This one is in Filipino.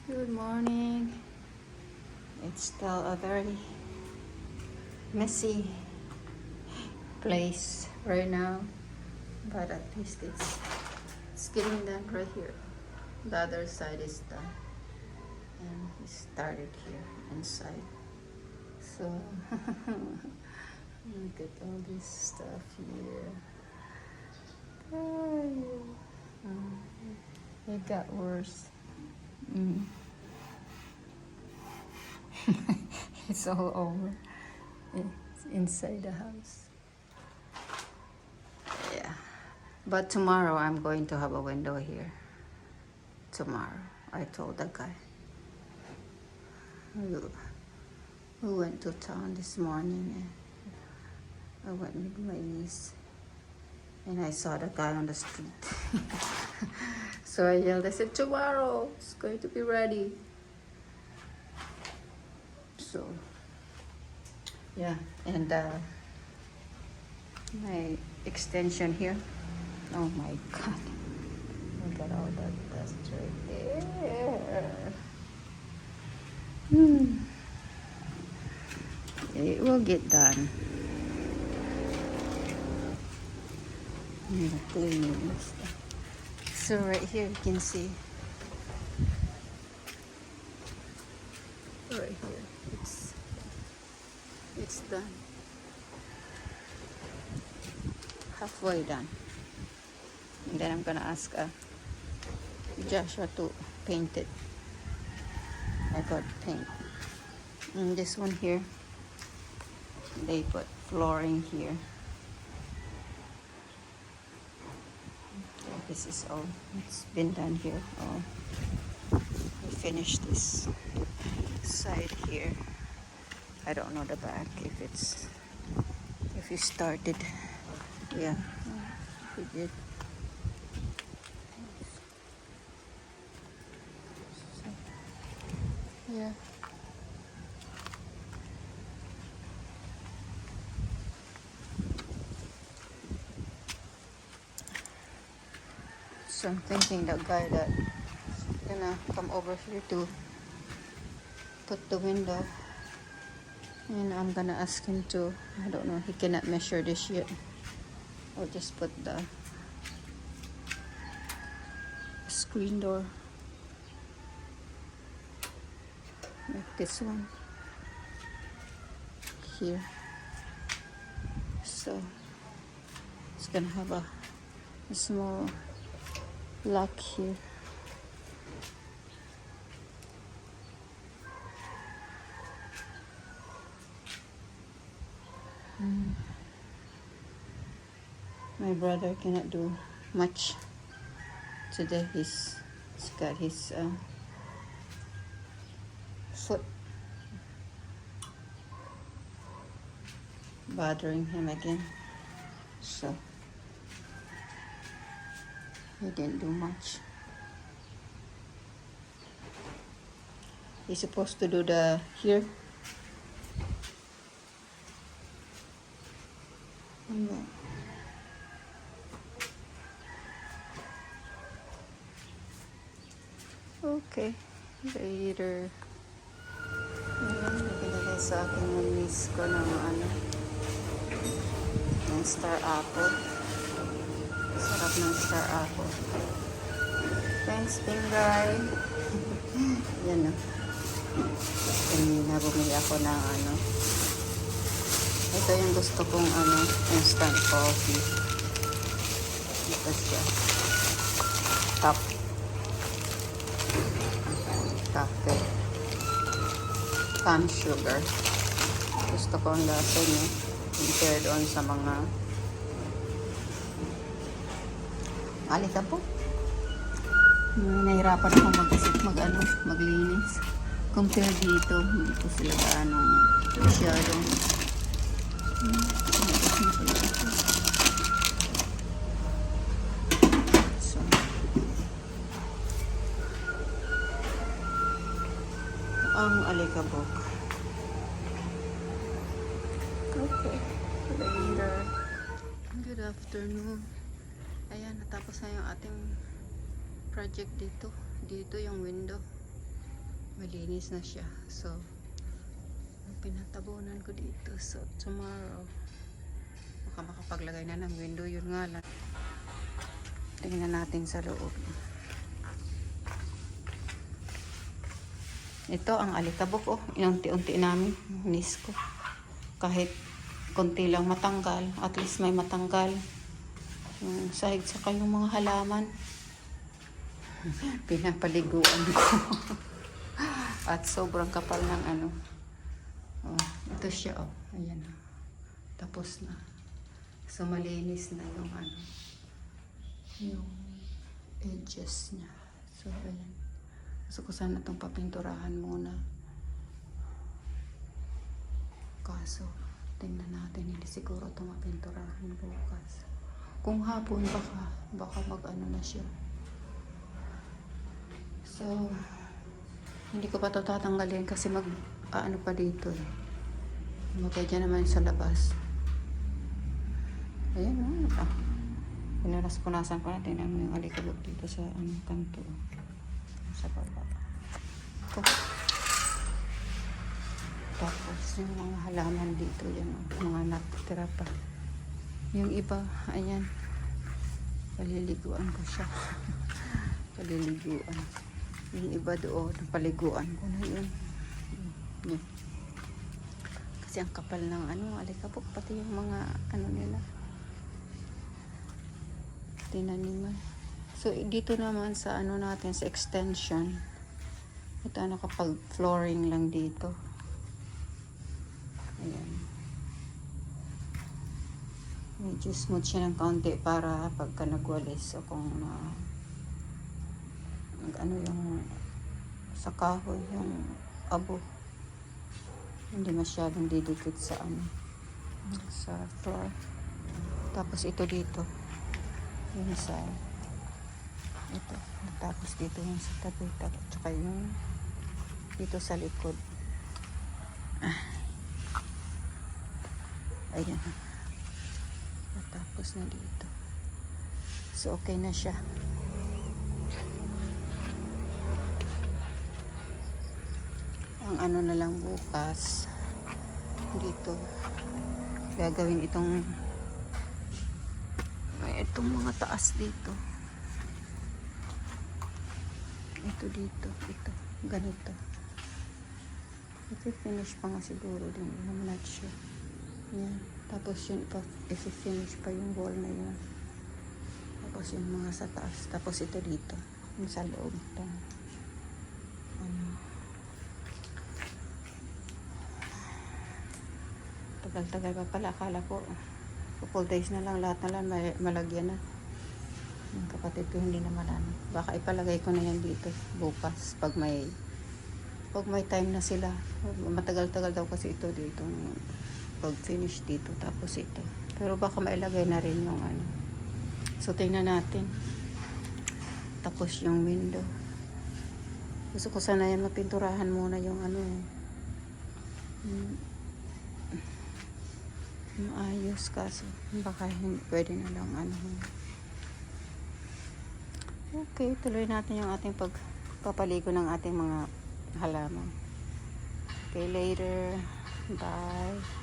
Good morning. It's still a very messy place right now, but at least it's getting done right here. The other side is done, and we started here inside. So look at all this stuff here. It got worse. Mm. It's all over. It's inside the house. Yeah. But tomorrow I'm going to have a window here. Tomorrow. I told the guy. We went to town this morning and I went with my niece and I saw the guy on the street. So I yelled, I said, tomorrow it's going to be ready. So yeah, and my extension here. Oh my god. Look at all that dust right there. It will get done. Cleaning and stuff. So right here you can see. Right here. It's done. Halfway done. And then I'm gonna ask Joshua to paint it. I got paint. And this one here, they put flooring here. This is all. It's been done here. Oh, we finished this side here. I don't know the back if you started. Yeah, we did. So, yeah. So I'm thinking that guy that gonna come over here to put the window, and I'm gonna ask him to, I don't know, he cannot measure this yet. I'll just put the screen door like this one here. So it's gonna have a small lock here. My brother cannot do much today. He's got his foot bothering him again, so he didn't do much. He's supposed to do the here. Okay, later. Ayan, naginagay sa akin ng niece ko ng ng star apple. Sarap ng star apple. Thanks, Pingay. Yan o. Kanina bumili ako ng ito yung gusto kong instant coffee. Ito siya. Top cafe. Palm sugar. Gusto ko ang lasa niya compare doon sa mga alikabok. Nahirapan ako maglinis. Compare dito, hindi ko sila masyadong so, ang alikabok. Okay, later. Good afternoon. Ayan, natapos na yung ating project dito. Dito yung window. malinis na siya. So, pinatabunan ko dito. So, tomorrow, baka makapaglagay na ng window. Yun nga lang. Tingnan natin sa loob. Ito ang alikabok. Oh, inunti-unti namin. Miss ko. Kahit konti lang matanggal. At least may matanggal. Yung sahig sa kayong mga halaman. Pinapaliguan ko. At sobrang kapal ng ano. Oh, ito siya. Oh. Ayan. Tapos na. So, malinis na yung ano. Yung edges niya. So, ayan. Gusto ko sana itong papinturahan muna. Kaso, tingnan natin. Hindi siguro itong mapinturahan bukas. Kung hapon, baka mag-ano na siya. So, hindi ko pa ito tatanggalin kasi ano pa dito eh. Magkaya naman sa labas. Ayan o. Punasan ko natin ang yung alikabok dito sa kanto. Sa baba. Ito. Tapos yung mga halaman dito. Yan o. Mga natitira pa. Yung iba, ayan. Paliliguan ko siya. Paliliguan. Yung iba doon, paliguan ko na yun. Yan. Kasi ang kapal ng alikabok, pati yung mga nila. Tinaniman. So, dito naman sa natin, sa extension. Ito nakapag flooring lang dito. Ayan. Medyo smooth siya ng kaunti para pagka nagwalis o kung yung sa kahoy, yung abo. Hindi masyadong didikit sa sa floor. Tapos ito dito. Yung sa ito. Tapos dito yung sa tabi. Tsaka yung dito sa likod. Ayan. Tapos na dito. So, okay na siya. Ang na lang bukas dito gagawin itong mga taas dito, ito dito, ito ganito. Ito finish pa nga siguro din, I'm not sure. Yan. Tapos yun pa, i-finish pa yung wall na yun. Tapos yung mga sa taas. Tapos ito dito, yung sa loob ito. Tagal-tagal pa pala. Akala ko couple days na lang, lahat na lang malagyan na. Yung kapatid ko hindi na malano. Baka ipalagay ko na yan dito bukas pag may time na sila. Matagal-tagal daw kasi ito dito pag finish dito. Tapos ito, pero baka mailagay na rin yung so tingnan natin. Tapos yung window, gusto ko sana yan mapinturahan muna yung maayos, kaso baka hindi pwede na lang Okay, tuloy natin yung ating pagpapaligo ng ating mga halaman. Okay, later. Bye.